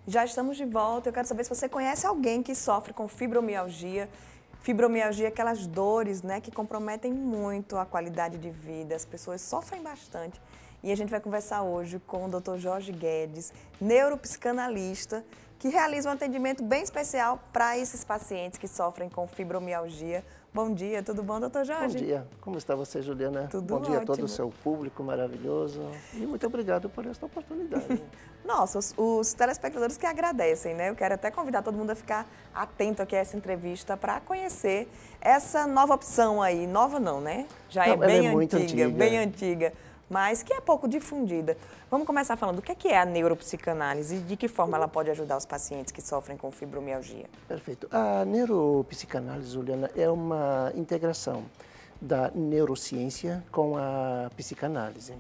Já estamos de volta. Eu quero saber se você conhece alguém que sofre com fibromialgia. Fibromialgia é aquelas dores, né, que comprometem muito a qualidade de vida. As pessoas sofrem bastante. E a gente vai conversar hoje com o Dr. Jorge Guedes, neuropsicanalista, que realiza um atendimento bem especial para esses pacientes que sofrem com fibromialgia. Bom dia, tudo bom, doutor Jorge? Bom dia, como está você, Juliana? Tudo Bom dia ótimo. a todo o seu público maravilhoso e muito obrigado por esta oportunidade. Nossa, os telespectadores que agradecem, né? Eu quero até convidar todo mundo a ficar atento aqui a essa entrevista para conhecer essa nova opção aí. Nova não, né? Já Não, é bem é muito antiga, bem antiga, mas que é pouco difundida. Vamos começar falando do que é a neuropsicanálise e de que forma ela pode ajudar os pacientes que sofrem com fibromialgia. Perfeito. A neuropsicanálise, Juliana, é uma integração da neurociência com a psicanálise.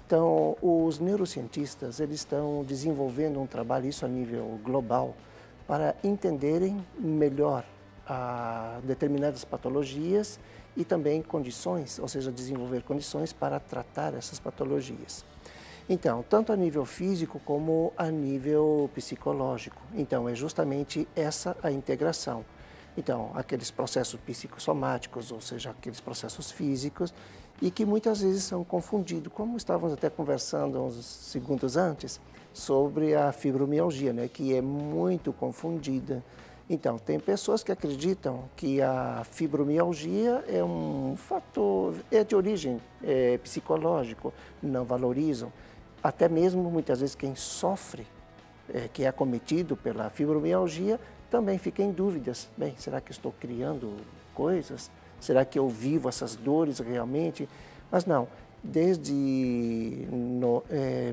Então, os neurocientistas, eles estão desenvolvendo um trabalho, isso a nível global, para entenderem melhor determinadas patologias e também condições, ou seja, desenvolver condições para tratar essas patologias. Então, tanto a nível físico como a nível psicológico. Então, é justamente essa a integração. Então, aqueles processos psicossomáticos, ou seja, aqueles processos físicos, e que muitas vezes são confundidos, como estávamos até conversando uns segundos antes, sobre a fibromialgia, né, que é muito confundida. Então, tem pessoas que acreditam que a fibromialgia é um fator, é de origem psicológico, não valorizam. Até mesmo, muitas vezes, quem sofre, que é acometido pela fibromialgia, também fica em dúvidas. Bem, será que estou criando coisas? Será que eu vivo essas dores realmente? Mas não, desde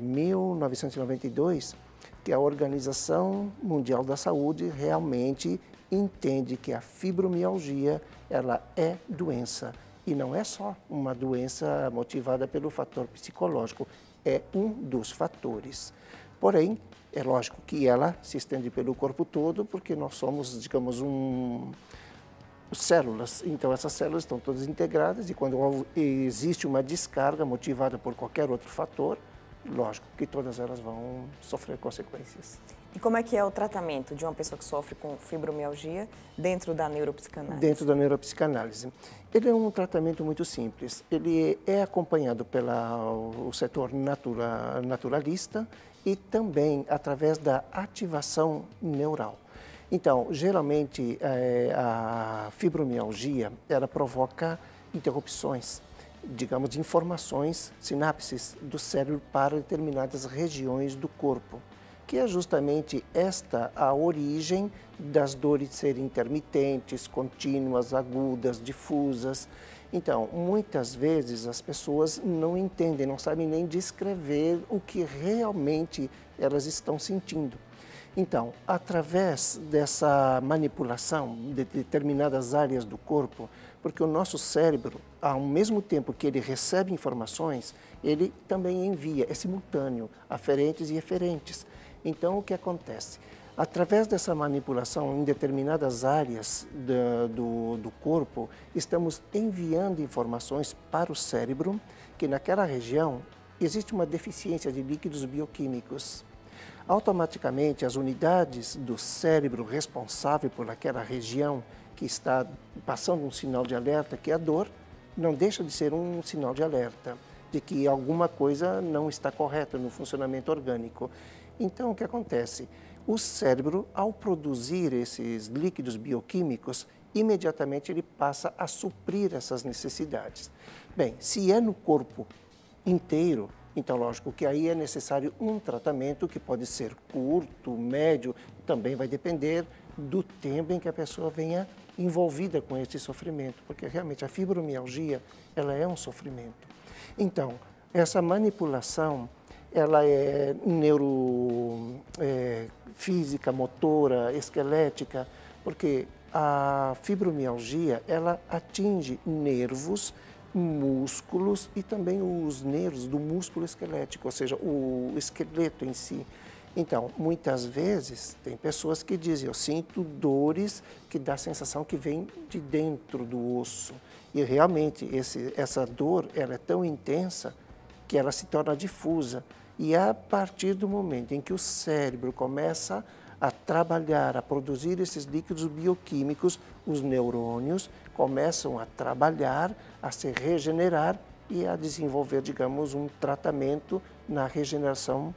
1992, que a Organização Mundial da Saúde realmente entende que a fibromialgia ela é doença. E não é só uma doença motivada pelo fator psicológico, é um dos fatores. Porém, é lógico que ela se estende pelo corpo todo, porque nós somos, digamos, células. Então, essas células estão todas integradas e quando existe uma descarga motivada por qualquer outro fator, lógico que todas elas vão sofrer consequências. E como é que é o tratamento de uma pessoa que sofre com fibromialgia dentro da neuropsicanálise? Dentro da neuropsicanálise. Ele é um tratamento muito simples. Ele é acompanhado pelo setor naturalista e também através da ativação neural. Então, geralmente, a fibromialgia, ela provoca interrupções, digamos, de informações, sinapses do cérebro para determinadas regiões do corpo, que é justamente esta a origem das dores serem intermitentes, contínuas, agudas, difusas. Então, muitas vezes as pessoas não entendem, não sabem nem descrever o que realmente elas estão sentindo. Então, através dessa manipulação de determinadas áreas do corpo, porque o nosso cérebro, ao mesmo tempo que ele recebe informações, ele também envia, é simultâneo, aferentes e eferentes. Então, o que acontece? Através dessa manipulação em determinadas áreas do corpo, estamos enviando informações para o cérebro que naquela região existe uma deficiência de líquidos bioquímicos. Automaticamente, as unidades do cérebro responsável por aquela região que está passando um sinal de alerta, que é a dor, não deixa de ser um sinal de alerta, de que alguma coisa não está correta no funcionamento orgânico. Então, o que acontece? O cérebro, ao produzir esses líquidos bioquímicos, imediatamente ele passa a suprir essas necessidades. Bem, se é no corpo inteiro, então, lógico que aí é necessário um tratamento que pode ser curto, médio, também vai depender do tempo em que a pessoa venha envolvida com esse sofrimento, porque realmente a fibromialgia, ela é um sofrimento. Então, essa manipulação, ela é neurofísica, motora, esquelética, porque a fibromialgia, ela atinge nervos, músculos e também os nervos do músculo esquelético, ou seja, o esqueleto em si. Então, muitas vezes, tem pessoas que dizem, eu sinto dores que dá a sensação que vem de dentro do osso. E realmente, essa dor ela é tão intensa que ela se torna difusa. E a partir do momento em que o cérebro começa a trabalhar, a produzir esses líquidos bioquímicos, os neurônios começam a trabalhar, a se regenerar e a desenvolver, digamos, um tratamento na regeneração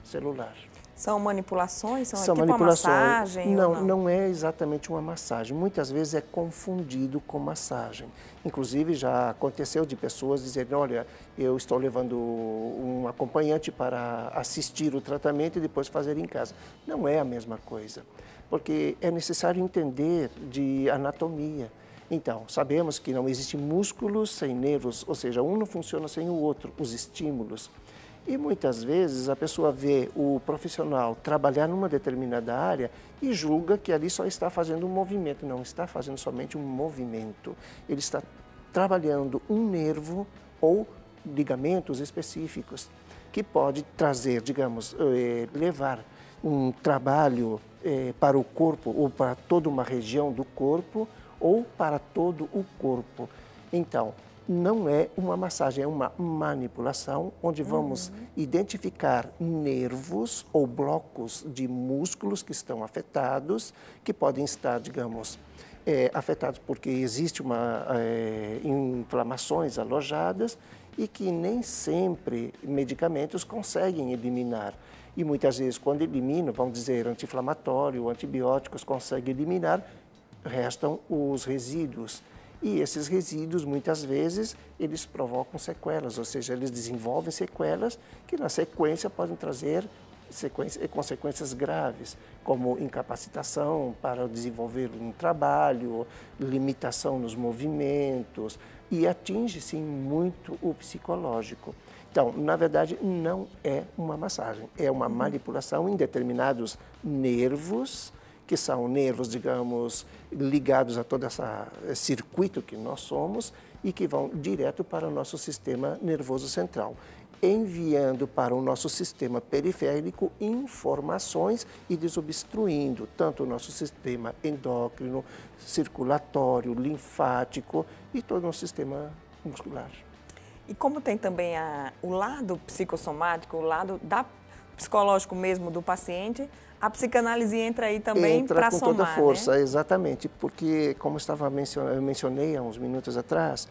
celular. São manipulações? São tipo manipulações. uma massagem? Não é exatamente uma massagem. Muitas vezes é confundido com massagem. Inclusive, já aconteceu de pessoas dizerem, olha, eu estou levando um acompanhante para assistir o tratamento e depois fazer em casa. Não é a mesma coisa, porque é necessário entender de anatomia. Então, sabemos que não existe músculos sem nervos, ou seja, um não funciona sem o outro, os estímulos. E muitas vezes a pessoa vê o profissional trabalhar numa determinada área e julga que ali só está fazendo um movimento. Não está fazendo somente um movimento. Ele está trabalhando um nervo ou ligamentos específicos que pode trazer, digamos, levar um trabalho para o corpo ou para toda uma região do corpo ou para todo o corpo. Então, não é uma massagem, é uma manipulação, onde vamos identificar nervos ou blocos de músculos que estão afetados, que podem estar, digamos, afetados porque existe inflamações alojadas e que nem sempre medicamentos conseguem eliminar. E muitas vezes, quando eliminam, vão dizer anti-inflamatório, antibióticos conseguem eliminar, restam os resíduos. E esses resíduos, muitas vezes, eles provocam sequelas, ou seja, eles desenvolvem sequelas que, na sequência, podem trazer consequências graves, como incapacitação para desenvolver um trabalho, limitação nos movimentos, e atinge, sim, muito o psicológico. Então, na verdade, não é uma massagem, é uma manipulação em determinados nervos, que são nervos, digamos, ligados a todo esse circuito que nós somos e que vão direto para o nosso sistema nervoso central, enviando para o nosso sistema periférico informações e desobstruindo tanto o nosso sistema endócrino, circulatório, linfático e todo o nosso sistema muscular. E como tem também o lado psicossomático, o lado psicológico mesmo do paciente, a psicanálise entra aí também para somar, com toda a força, né? Exatamente, porque, como eu mencionei há uns minutos atrás,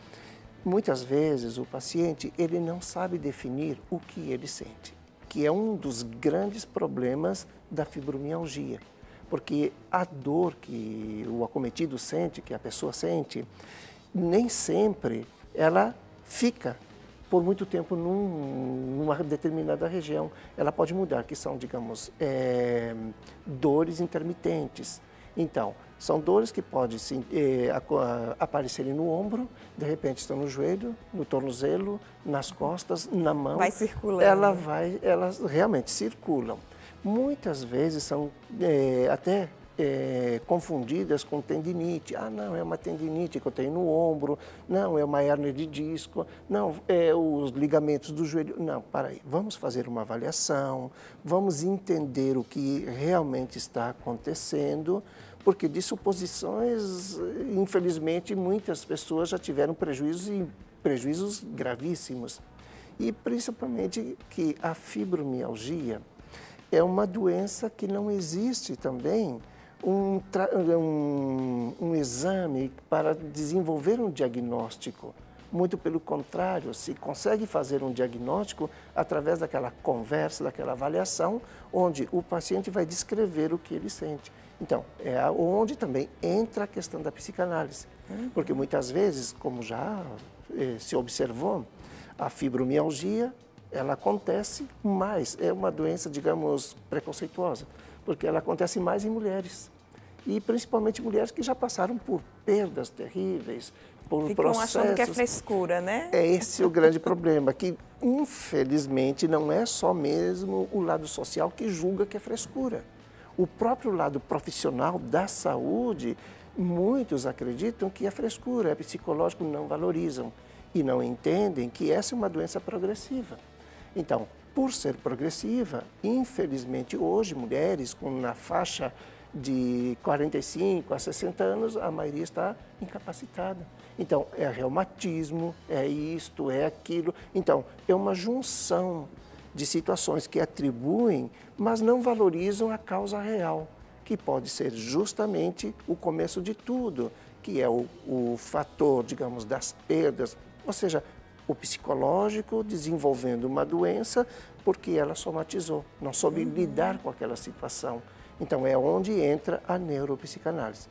muitas vezes o paciente ele não sabe definir o que ele sente, que é um dos grandes problemas da fibromialgia, porque a dor que o acometido sente, que a pessoa sente, nem sempre ela fica por muito tempo numa determinada região. Ela pode mudar, que são, digamos, dores intermitentes. Então, são dores que podem aparecerem no ombro, de repente estão no joelho, no tornozelo, nas costas, na mão. Vai circulando. Elas realmente circulam. Muitas vezes são até confundidas com tendinite. Ah, não, é uma tendinite que eu tenho no ombro. Não, é uma hérnia de disco. Não, é os ligamentos do joelho. Não, para aí. Vamos fazer uma avaliação, vamos entender o que realmente está acontecendo, porque de suposições, infelizmente, muitas pessoas já tiveram prejuízos gravíssimos. E principalmente que a fibromialgia é uma doença que não existe também um exame para desenvolver um diagnóstico. Muito pelo contrário, se consegue fazer um diagnóstico através daquela conversa, daquela avaliação, onde o paciente vai descrever o que ele sente. Então, é onde também entra a questão da psicanálise. Porque muitas vezes, como já se observou, a fibromialgia, ela acontece mais, é uma doença, digamos, preconceituosa, porque ela acontece mais em mulheres. E principalmente mulheres que já passaram por perdas terríveis, por processos. Ficam achando que é frescura, né? É esse o grande problema, que infelizmente não é só mesmo o lado social que julga que é frescura. O próprio lado profissional da saúde, muitos acreditam que é frescura, é psicológico, não valorizam e não entendem que essa é uma doença progressiva. Então, por ser progressiva, infelizmente hoje mulheres na faixa de 45 a 60 anos, a maioria está incapacitada. Então, é reumatismo, é isto, é aquilo. Então, é uma junção de situações que atribuem, mas não valorizam a causa real, que pode ser justamente o começo de tudo, que é o fator, digamos, das perdas, ou seja, o psicológico desenvolvendo uma doença porque ela somatizou, não soube lidar com aquela situação. Então, é onde entra a neuropsicanálise.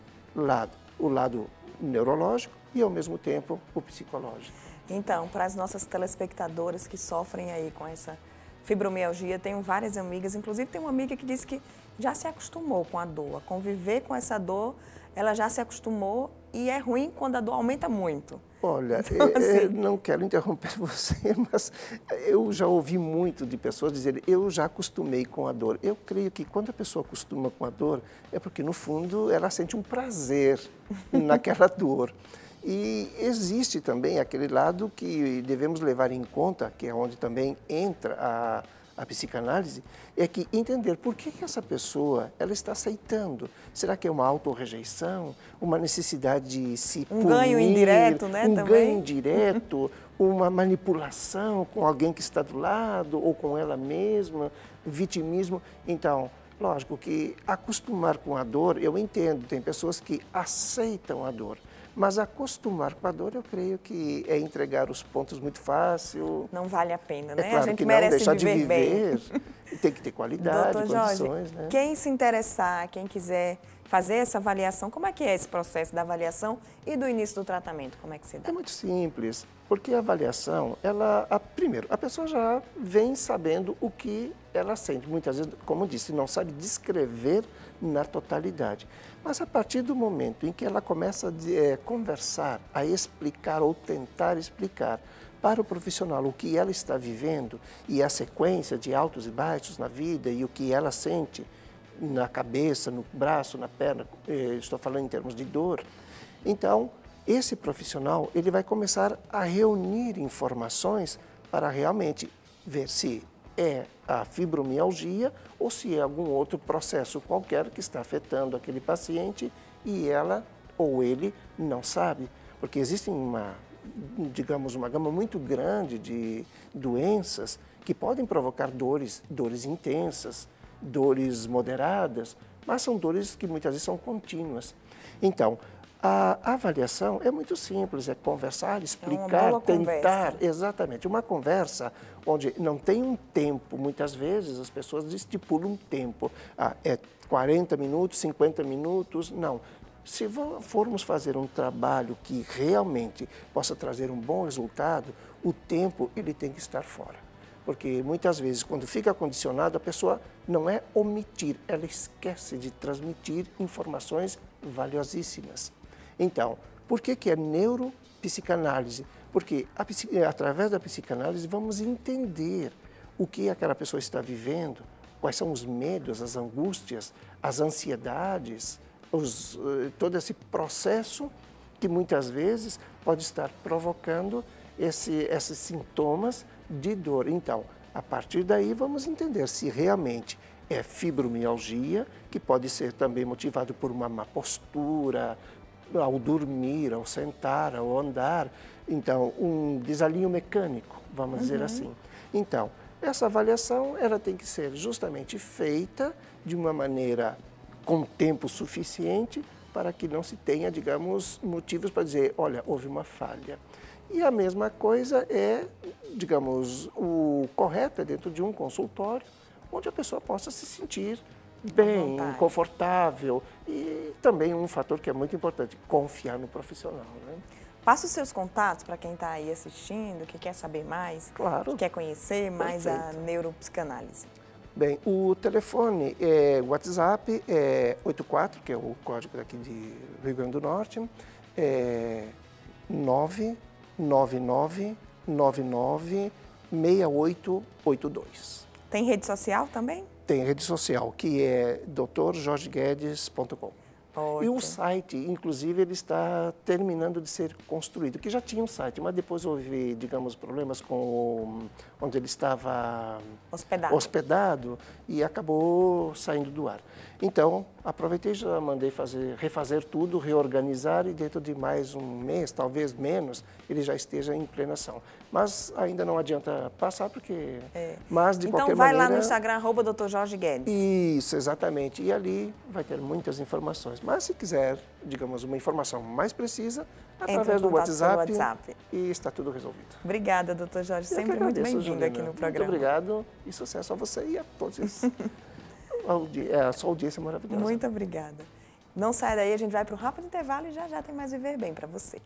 O lado neurológico e, ao mesmo tempo, o psicológico. Então, para as nossas telespectadoras que sofrem aí com essa fibromialgia, tenho várias amigas, inclusive tem uma amiga que disse que já se acostumou com a dor, a conviver com essa dor, ela já se acostumou e é ruim quando a dor aumenta muito. Olha, Então, assim, não quero interromper você, mas eu já ouvi muito de pessoas dizerem, eu já acostumei com a dor. Eu creio que quando a pessoa acostuma com a dor, é porque no fundo ela sente um prazer naquela dor. E existe também aquele lado que devemos levar em conta, que é onde também entra a psicanálise, é que entender por que essa pessoa ela está aceitando. Será que é uma autorrejeição, uma necessidade de se punir, ganho indireto, né, um também? ganho indireto, uma manipulação com alguém que está do lado ou com ela mesma, vitimismo. Então, lógico que acostumar com a dor, eu entendo, tem pessoas que aceitam a dor. Mas acostumar com a dor, eu creio que é entregar os pontos muito fácil. Não vale a pena, né? É claro a gente que merece não deixar de viver viver, tem que ter qualidade, Doutor Jorge, condições, né? quem se interessar, quem quiser fazer essa avaliação, como é que é esse processo da avaliação e do início do tratamento? Como é que se dá? É muito simples, porque a avaliação, primeiro, a pessoa já vem sabendo o que ela sente. Muitas vezes, como eu disse, não sabe descrever na totalidade. Mas a partir do momento em que ela começa a conversar, a explicar ou tentar explicar para o profissional o que ela está vivendo e a sequência de altos e baixos na vida e o que ela sente na cabeça, no braço, na perna, estou falando em termos de dor, então esse profissional ele vai começar a reunir informações para realmente ver se é a fibromialgia ou se é algum outro processo qualquer que está afetando aquele paciente e ela ou ele não sabe. Porque existe digamos, uma gama muito grande de doenças que podem provocar dores intensas, dores moderadas, mas são dores que muitas vezes são contínuas. Então, a avaliação é muito simples, é conversar, explicar, tentar, exatamente, uma conversa onde não tem um tempo, muitas vezes as pessoas estipulam um tempo, é 40 minutos, 50 minutos, não. Se formos fazer um trabalho que realmente possa trazer um bom resultado, o tempo ele tem que estar fora. Porque muitas vezes, quando fica condicionado, a pessoa não é omitir, ela esquece de transmitir informações valiosíssimas. Então, por que é neuropsicanálise? Porque através da psicanálise vamos entender o que aquela pessoa está vivendo, quais são os medos, as angústias, as ansiedades, todo esse processo que muitas vezes pode estar provocando esses sintomas de dor. Então, a partir daí vamos entender se realmente é fibromialgia, que pode ser também motivado por uma má postura, ao dormir, ao sentar, ao andar. Então, um desalinho mecânico, vamos dizer assim. Então, essa avaliação ela tem que ser justamente feita de uma maneira com tempo suficiente para que não se tenha, digamos, motivos para dizer, olha, houve uma falha. E a mesma coisa é, digamos, o correto é dentro de um consultório, onde a pessoa possa se sentir bem, confortável e também um fator que é muito importante, confiar no profissional, né? Passa os seus contatos para quem está aí assistindo, que quer saber mais, claro, que quer conhecer mais a neuropsicanálise. Bem, o telefone, o WhatsApp é 84, que é o código daqui de Rio Grande do Norte, 999996882. Tem rede social também? Tem rede social, que é drjorgeguedes.com. E o site, inclusive, ele está terminando de ser construído, que já tinha um site, mas depois houve, digamos, problemas com onde ele estava hospedado e acabou saindo do ar. Então, aproveitei e já mandei refazer tudo, reorganizar e dentro de mais um mês, talvez menos, ele já esteja em plena ação. Mas ainda não adianta passar porque... Mas, de qualquer maneira... Então, vai lá no Instagram, @Dr. Jorge Guedes. Isso, exatamente. E ali vai ter muitas informações. Mas se quiser, digamos, uma informação mais precisa, através do WhatsApp, e está tudo resolvido. Obrigada, Dr. Jorge. Sempre muito bem-vindo aqui no programa. Muito obrigado e sucesso a você e a todos. A sua audiência maravilhosa. Muito obrigada. Não sai daí, a gente vai para um rápido intervalo e já já tem mais Viver Bem para você.